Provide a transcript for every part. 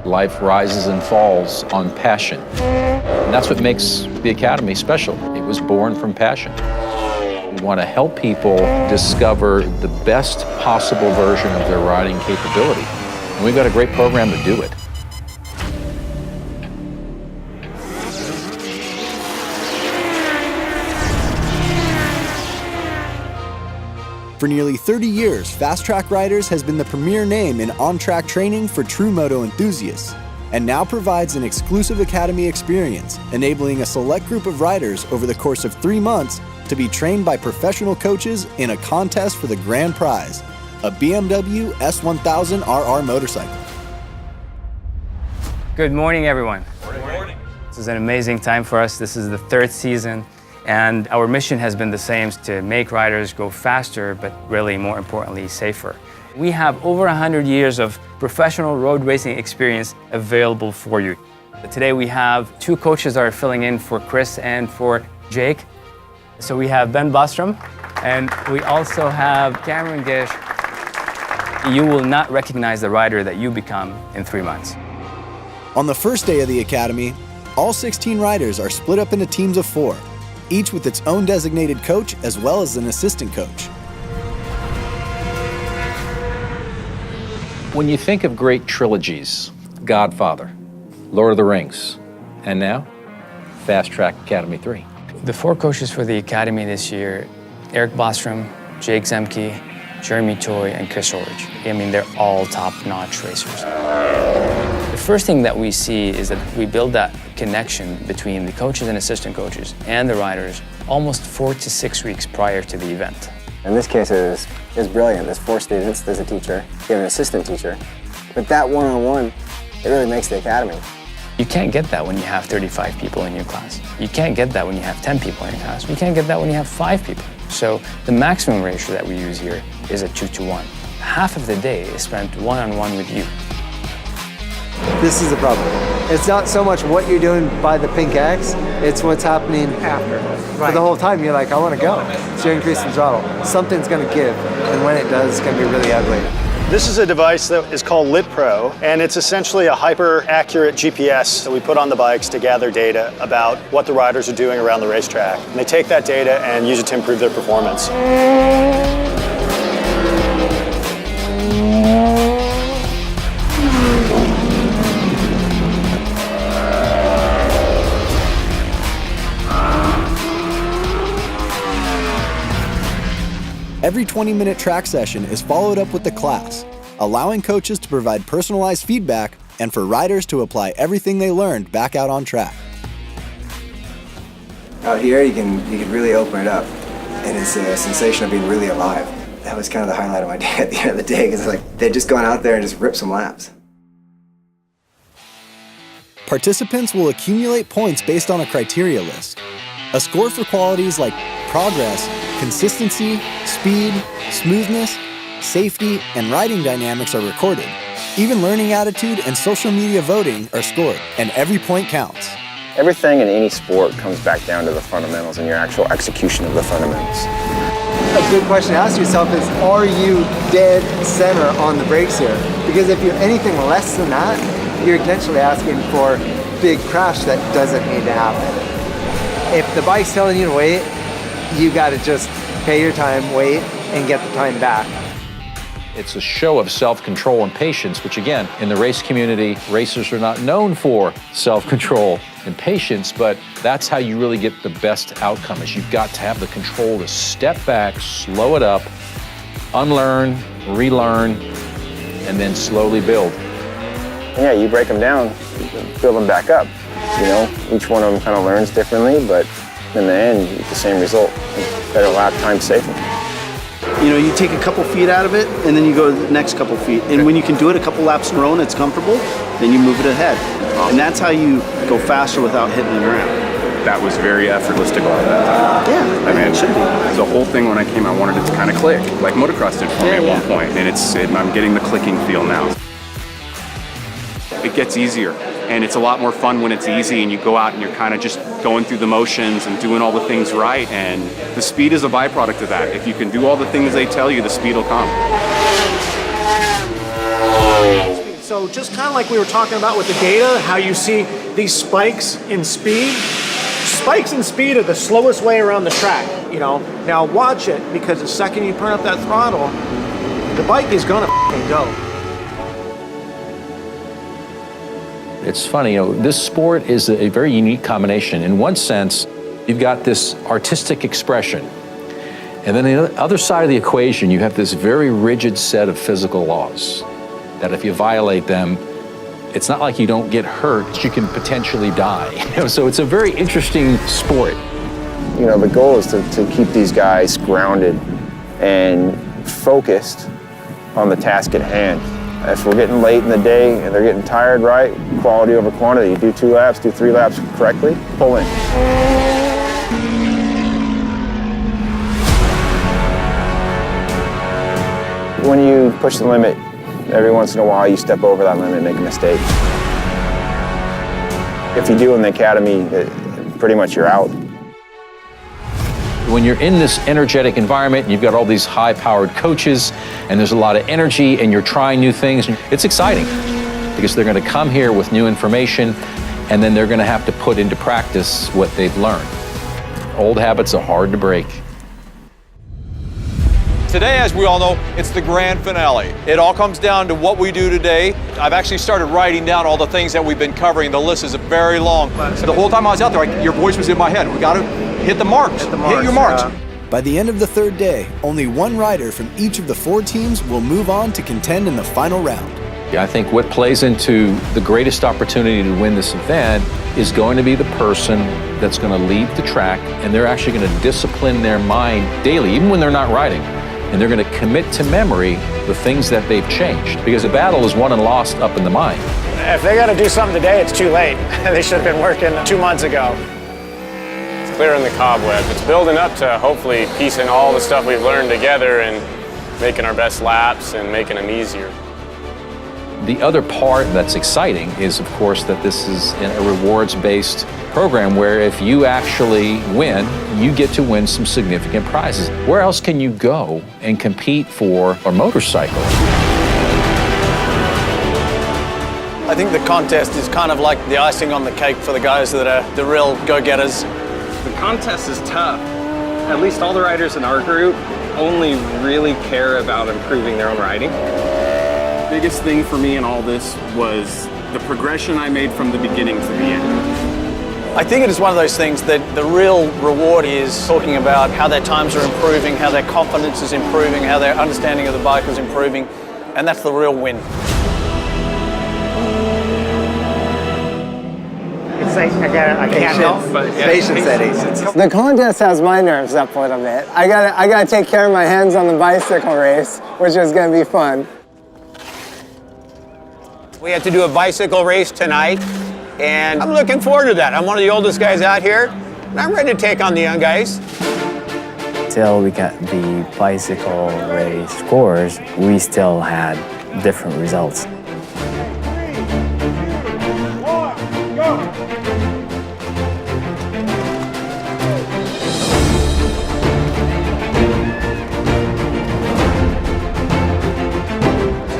Life rises and falls on passion. And that's what makes the Academy special. It was born from passion. We want to help people discover the best possible version of their riding capability. And we've got a great program to do it. For nearly 30 years, Fastrack Riders has been the premier name in on-track training for true moto enthusiasts, and now provides an exclusive academy experience, enabling a select group of riders over the course of 3 months to be trained by professional coaches in a contest for the grand prize, a BMW S1000 RR motorcycle. Good morning, everyone. Good morning. This is an amazing time for us. This is the 3rd season. And our mission has been the same, to make riders go faster, but really more importantly, safer. We have over 100 years of professional road racing experience available for you. Today we have 2 coaches that are filling in for Chris and for Jake. So we have Ben Bostrom, and we also have Cameron Gish. You will not recognize the rider that you become in 3 months. On the first day of the Academy, all 16 riders are split up into teams of 4. Each with its own designated coach as well as an assistant coach. When you think of great trilogies, Godfather, Lord of the Rings, and now, Fastrack Academy 3. The 4 coaches for the Academy this year, Eric Bostrom, Jake Zemke, Jeremy Toy, and Chris Orridge. I mean, they're all top-notch racers. The first thing that we see is that we build that connection between the coaches and assistant coaches and the riders almost 4 to 6 weeks prior to the event. In this case, it was brilliant. There's 4 students, there's a teacher, you have an assistant teacher. But that one-on-one, it really makes the Academy. You can't get that when you have 35 people in your class. You can't get that when you have 10 people in your class. You can't get that when you have 5 people. So the maximum ratio that we use here is a 2-to-1. Half of the day is spent one-on-one with you. This is a problem. It's not so much what you're doing by the pink X, it's what's happening after. Right. For the whole time, you're like, I want to go. So you're increasing throttle. Something's going to give, and when it does, it's going to be really ugly. This is a device that is called LitPro, and it's essentially a hyper-accurate GPS that we put on the bikes to gather data about what the riders are doing around the racetrack. And they take that data and use it to improve their performance. Every 20-minute track session is followed up with the class, allowing coaches to provide personalized feedback and for riders to apply everything they learned back out on track. Out here, you can really open it up, and it's a sensation of being really alive. That was kind of the highlight of my day at the end of the day, because like they'd just gone out there and just ripped some laps. Participants will accumulate points based on a criteria list. A score for qualities like progress, consistency, speed, smoothness, safety, and riding dynamics are recorded. Even learning attitude and social media voting are scored, and every point counts. Everything in any sport comes back down to the fundamentals and your actual execution of the fundamentals. A good question to ask yourself is, are you dead center on the brakes here? Because if you're anything less than that, you're potentially asking for a big crash that doesn't need to happen. If the bike's telling you to wait, you got to just pay your time, wait, and get the time back. It's a show of self-control and patience, which again, in the race community, racers are not known for self-control and patience, but that's how you really get the best outcome, is you've got to have the control to step back, slow it up, unlearn, relearn, and then slowly build. Yeah, you break them down, build them back up. You know, each one of them kind of learns differently, but in the end, you get the same result. Better lap time saving. You know, you take a couple feet out of it, and then you go the next couple feet. And when you can do it a couple laps in a row and it's comfortable, then you move it ahead. And that's how you go faster without hitting the ground. That was very effortless to go at that time. Yeah, I mean, it should be. The whole thing when I came, I wanted it to kind of click, like motocross did for me at one point, and I'm getting the clicking feel now. It gets easier. And it's a lot more fun when it's easy and you go out and you're kind of just going through the motions and doing all the things right. And the speed is a byproduct of that. If you can do all the things they tell you, the speed will come. So just kind of like we were talking about with the data, how you see these spikes in speed. Spikes in speed are the slowest way around the track, you know. Now watch it, because the second you turn up that throttle, the bike is gonna go. It's funny, you know, this sport is a very unique combination. In one sense, you've got this artistic expression. And then the other side of the equation, you have this very rigid set of physical laws that if you violate them, it's not like you don't get hurt, you can potentially die. You know, so it's a very interesting sport. You know, the goal is to keep these guys grounded and focused on the task at hand. If we're getting late in the day and they're getting tired, right, quality over quantity, do 2 laps, do 3 laps correctly, pull in. When you push the limit, every once in a while you step over that limit and make a mistake. If you do in the academy, pretty much you're out. When you're in this energetic environment, you've got all these high-powered coaches, and there's a lot of energy, and you're trying new things, it's exciting because they're going to come here with new information, and then they're going to have to put into practice what they've learned. Old habits are hard to break. Today, as we all know, it's the grand finale. It all comes down to what we do today. I've actually started writing down all the things that we've been covering. The list is very long. The whole time I was out there, your voice was in my head. We got to hit the marks. Hit your marks. By the end of the third day, only one rider from each of the 4 teams will move on to contend in the final round. I think what plays into the greatest opportunity to win this event is going to be the person that's going to lead the track, and they're actually going to discipline their mind daily, even when they're not riding. And they're going to commit to memory the things that they've changed, because a battle is won and lost up in the mind. If they got to do something today, it's too late. They should have been working 2 months ago. It's clearing the cobwebs. It's building up to hopefully piecing all the stuff we've learned together and making our best laps and making them easier. The other part that's exciting is, of course, that this is a rewards-based program where if you actually win, you get to win some significant prizes. Where else can you go and compete for a motorcycle? I think the contest is kind of like the icing on the cake for the guys that are the real go-getters. The contest is tough. At least all the riders in our group only really care about improving their own riding. The biggest thing for me in all this was the progression I made from the beginning to the end. I think it is one of those things that the real reward is talking about how their times are improving, how their confidence is improving, how their understanding of the bike is improving, and that's the real win. It's like, I can't help but Patience at Aces. The contest has my nerves up a little bit. I gotta take care of my hands on the bicycle race, which is gonna be fun. We have to do a bicycle race tonight, and I'm looking forward to that. I'm one of the oldest guys out here, and I'm ready to take on the young guys. Till we got the bicycle race scores, we still had different results. 3, 2, 1, go!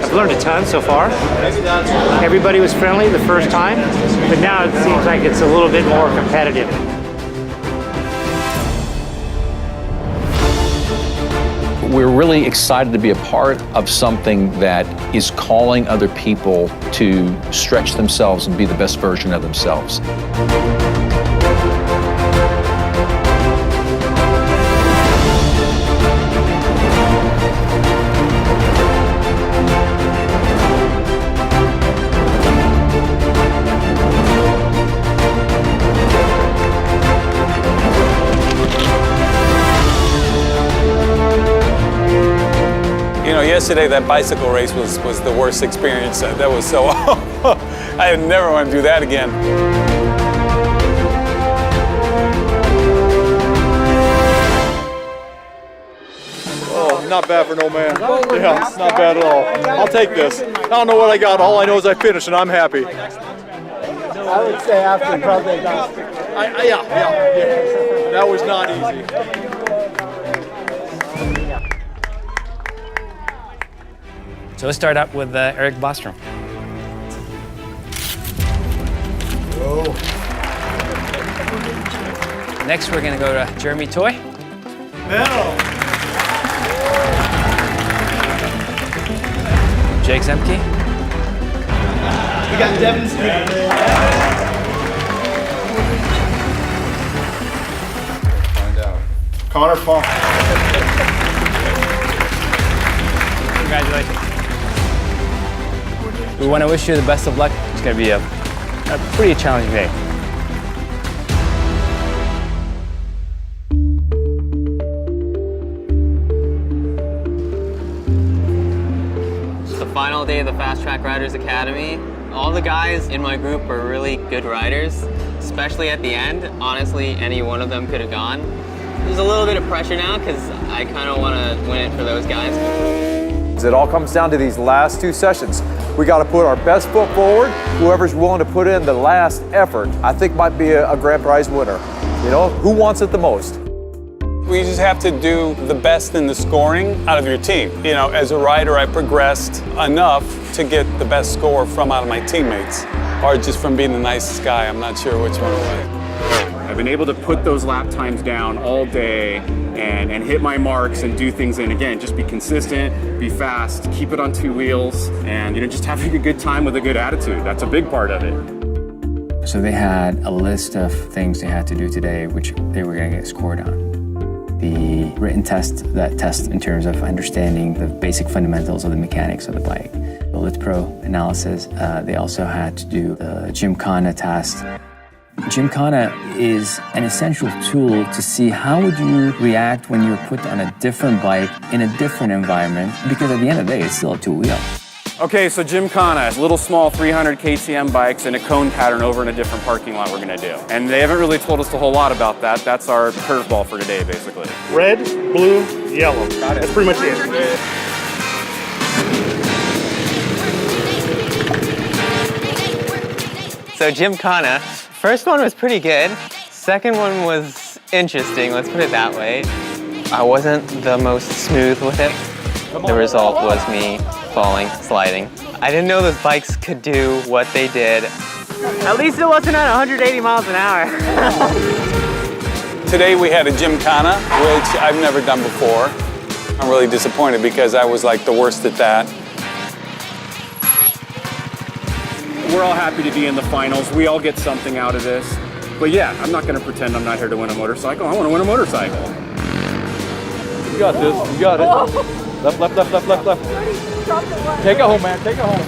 I've learned a ton so far. Everybody was friendly the first time, but now it seems like it's a little bit more competitive. We're really excited to be a part of something that is calling other people to stretch themselves and be the best version of themselves. You know, yesterday that bicycle race was the worst experience. That was so, I never want to do that again. Oh, not bad for no man. Yeah, it's not bad at all. I'll take this. I don't know what I got. All I know is I finished and I'm happy. I would say after probably about... Yeah. That was not easy. So let's start up with Eric Bostrom. Next, we're gonna go to Jeremy Toy. Jake Zemke. We got Devin Street. Connor Funk. Congratulations. We want to wish you the best of luck. It's going to be a pretty challenging day. It's the final day of the Fast Track Riders Academy. All the guys in my group are really good riders, especially at the end. Honestly, any one of them could have gone. There's a little bit of pressure now because I kind of want to win it for those guys. It all comes down to these last 2 sessions. We got to put our best foot forward. Whoever's willing to put in the last effort, I think might be a grand prize winner. You know, who wants it the most? We just have to do the best in the scoring out of your team. You know, as a rider, I progressed enough to get the best score from out of my teammates, or just from being the nicest guy. I'm not sure which one it was. I've been able to put those lap times down all day and hit my marks and do things, and again, just be consistent, be fast, keep it on 2 wheels, and just having a good time with a good attitude. That's a big part of it. So they had a list of things they had to do today, which they were going to get scored on. The written test, that test in terms of understanding the basic fundamentals of the mechanics of the bike. The Lit Pro analysis, they also had to do the Gymkhana test. Gymkhana is an essential tool to see how would you react when you're put on a different bike in a different environment, because at the end of the day, it's still a 2-wheel. Okay, so Gymkhana, little small 300 KTM bikes in a cone pattern over in a different parking lot we're gonna do. And they haven't really told us a whole lot about that. That's our curveball for today, basically. Red, blue, yellow. Got it. That's pretty much it. So Gymkhana, first one was pretty good. Second one was interesting, let's put it that way. I wasn't the most smooth with it. The result was me falling, sliding. I didn't know those bikes could do what they did. At least it wasn't at 180 miles an hour. Today we had a Gymkhana, which I've never done before. I'm really disappointed because I was like the worst at that. We're all happy to be in the finals. We all get something out of this. But yeah, I'm not gonna pretend I'm not here to win a motorcycle. I wanna win a motorcycle. You got this, you got it. Left, left, left, left, left, left. Take it home, man, take it home.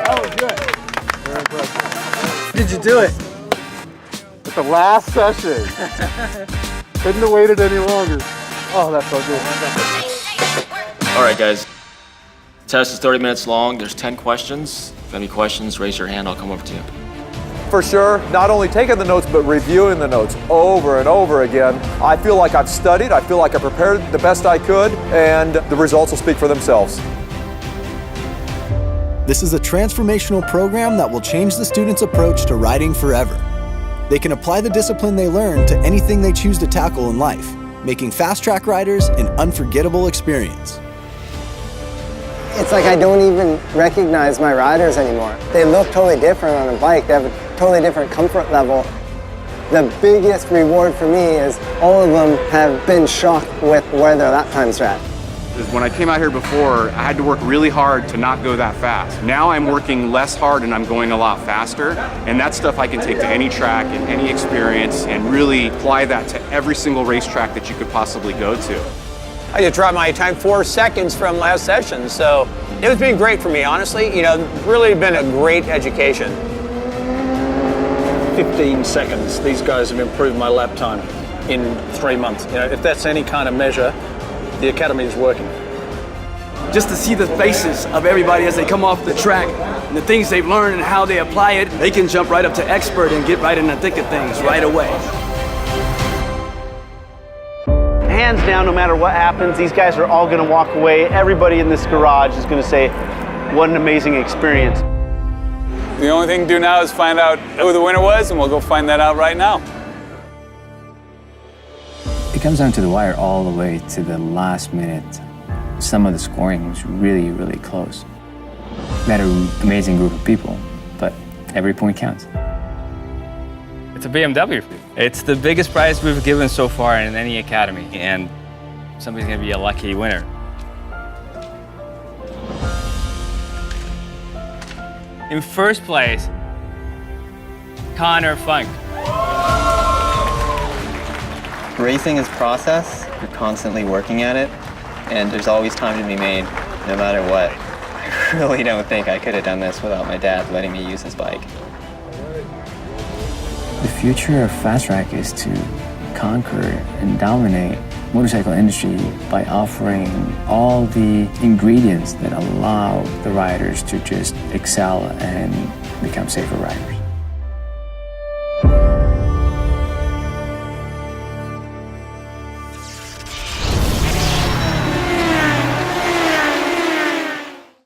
That was good. Very impressive. Did you do it? It's the last session. Couldn't have waited any longer. Oh, that's so good. All right, guys. The test is 30 minutes long. There's 10 questions. If you have any questions, raise your hand. I'll come over to you. For sure, not only taking the notes, but reviewing the notes over and over again. I feel like I've studied, I feel like I prepared the best I could, and the results will speak for themselves. This is a transformational program that will change the students' approach to riding forever. They can apply the discipline they learn to anything they choose to tackle in life, making Fast Track riders an unforgettable experience. It's like I don't even recognize my riders anymore. They look totally different on a bike. They have a totally different comfort level. The biggest reward for me is all of them have been shocked with where their lap times are at. When I came out here before, I had to work really hard to not go that fast. Now I'm working less hard and I'm going a lot faster. And that stuff I can take to any track and any experience and really apply that to every single racetrack that you could possibly go to. I just dropped my time 4 seconds from last session, so it was been great for me, honestly. You know, really been a great education. 15 seconds. These guys have improved my lap time in 3 months. You know, if that's any kind of measure, the academy is working. Just to see the faces of everybody as they come off the track and the things they've learned and how they apply it, they can jump right up to expert and get right in the thick of things right away. Hands down, no matter what happens, these guys are all gonna walk away. Everybody in this garage is gonna say, what an amazing experience. The only thing to do now is find out who the winner was, and we'll go find that out right now. It comes down to the wire all the way to the last minute. Some of the scoring was really, really close. We had an amazing group of people, but every point counts. It's a BMW. It's the biggest prize we've given so far in any academy, and somebody's gonna be a lucky winner. In first place, Connor Funk. Racing is process. You're constantly working at it, and there's always time to be made, no matter what. I really don't think I could have done this without my dad letting me use his bike. The future of Fastrack is to conquer and dominate motorcycle industry by offering all the ingredients that allow the riders to just excel and become safer riders.